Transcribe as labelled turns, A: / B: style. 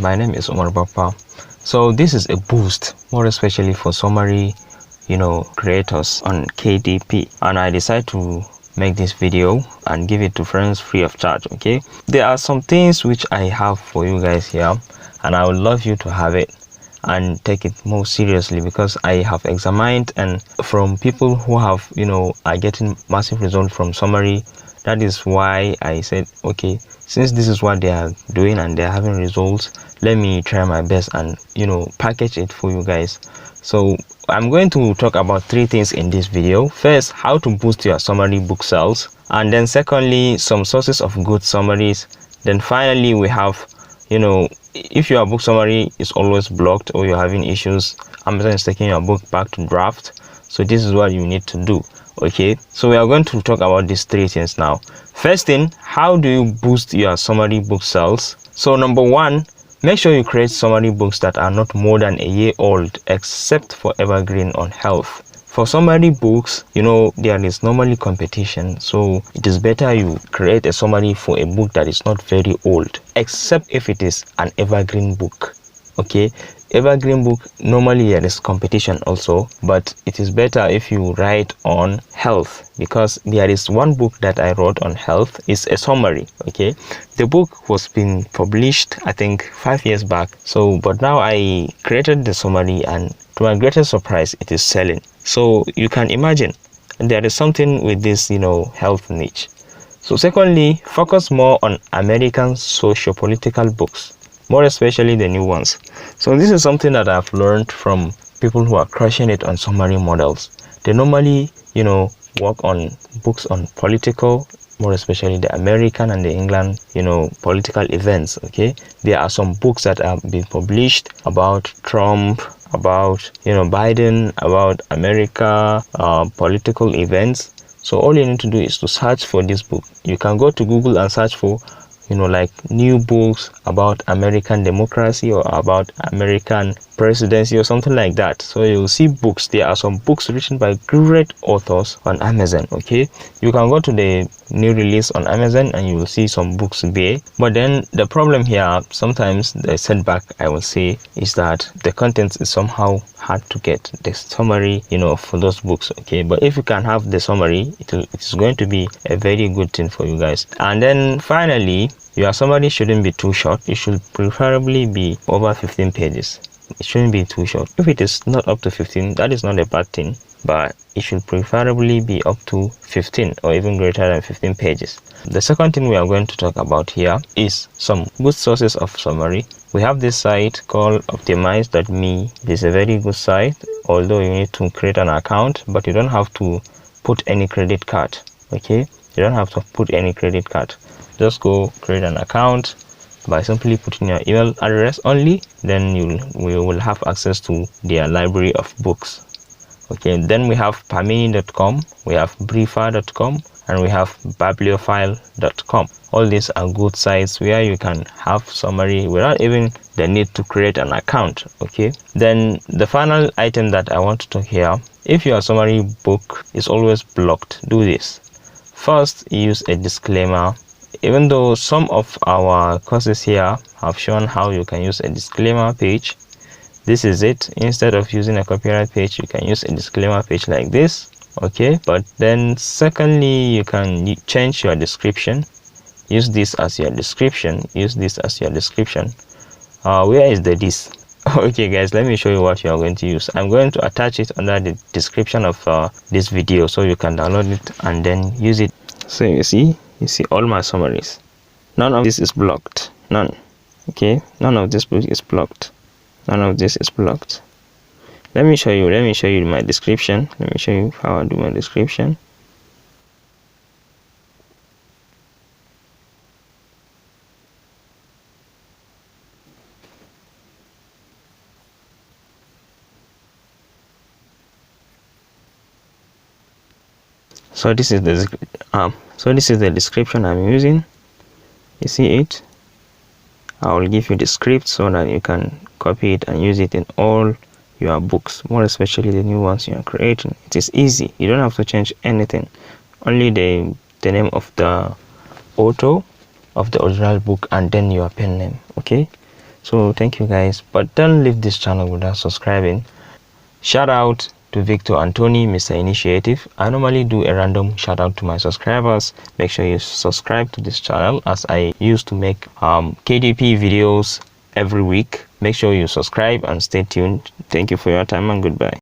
A: My name is Omar Bappa. So this is a boost, more especially for summary, creators on KDP. And I decided to make this video and give it to friends free of charge. Okay, there are some things which I have for you guys here, and I would love you to have it and take it more seriously, because I have examined and from people who have are getting massive results from summary. That is why I said, okay, since this is what they are doing and they're having results, let me try my best and package it for you guys. So I'm going to talk about three things in this video. First, how to boost your summary book sales, and then secondly, some sources of good summaries. Then finally, we have if your book summary is always blocked or you're having issues, Amazon is taking your book back to draft. So this is what you need to do. Okay, so we are going to talk about these three things now. First thing, how do you boost your summary book sales? So number one, make sure you create summary books that are not more than a year old, except for evergreen on health. For summary books, there is normally competition, so it is better you create a summary for a book that is not very old, except if it is an evergreen book. Okay, evergreen book, normally there is competition also, but it is better if you write on health, because there is one book that I wrote on health. Is a summary. Okay, the book was being published I think 5 years back, so but now I created the summary, and to my greatest surprise, it is selling. So you can imagine there is something with this health niche. So secondly, focus more on American socio-political books, more especially the new ones. So this is something that I've learned from people who are crushing it on summary models. They normally work on books on political, more especially the American and the England political events. Okay, there are some books that have been published about Trump, about Biden, about America, political events. So all you need to do is to search for this book. You can go to Google and search for like new books about American democracy or about American presidency or something like that. So you'll see books. There are some books written by great authors on Amazon. Okay, you can go to the new release on Amazon and you will see some books there. But then the problem here, sometimes the setback I will say, is that the content is somehow hard to get the summary for those books. Okay, but if you can have the summary, it is going to be a very good thing for you guys. And then finally, your summary shouldn't be too short. It should preferably be over 15 pages. It shouldn't be too short. If it is not up to 15, that is not a bad thing, but it should preferably be up to 15 or even greater than 15 pages. The second thing we are going to talk about here is some good sources of summary. We have this site called optimize.me. It is a very good site, although you need to create an account, but you don't have to put any credit card. Okay, you don't have to put any credit card. Just go create an account by simply putting your email address only, then you will have access to their library of books. Okay, then we have pamini.com, we have briefer.com, and we have bibliophile.com. All these are good sites where you can have summary without even the need to create an account. Okay, then the final item that I want to talk here, if your summary book is always blocked, do this. First, use a disclaimer. Even though some of our courses here have shown how you can use a disclaimer page, this is it. Instead of using a copyright page, you can use a disclaimer page like this. Okay, but then secondly, you can change your description. Use this as your description. Use this as your description. Where is the this? Okay guys, let me show you what you are going to use. I'm going to attach it under the description of this video, so you can download it and then use it. So you see all my summaries. None of this is blocked. None. Okay, none of this book is blocked. None of this is blocked. Let me show you my description. Let me show you how I do my description. So this is the description I'm using. You see it? I will give you the script so that you can copy it and use it in all your books, more especially the new ones you are creating. It is easy. You don't have to change anything. Only the name of the author of the original book and then your pen name. Okay, So thank you guys, but don't leave this channel without subscribing. Shout out to Victor Anthony, Mr. Initiative. I normally do a random shout out to my subscribers. Make sure you subscribe to this channel, as I used to make KDP videos every week. Make sure you subscribe and stay tuned. Thank you for your time and goodbye.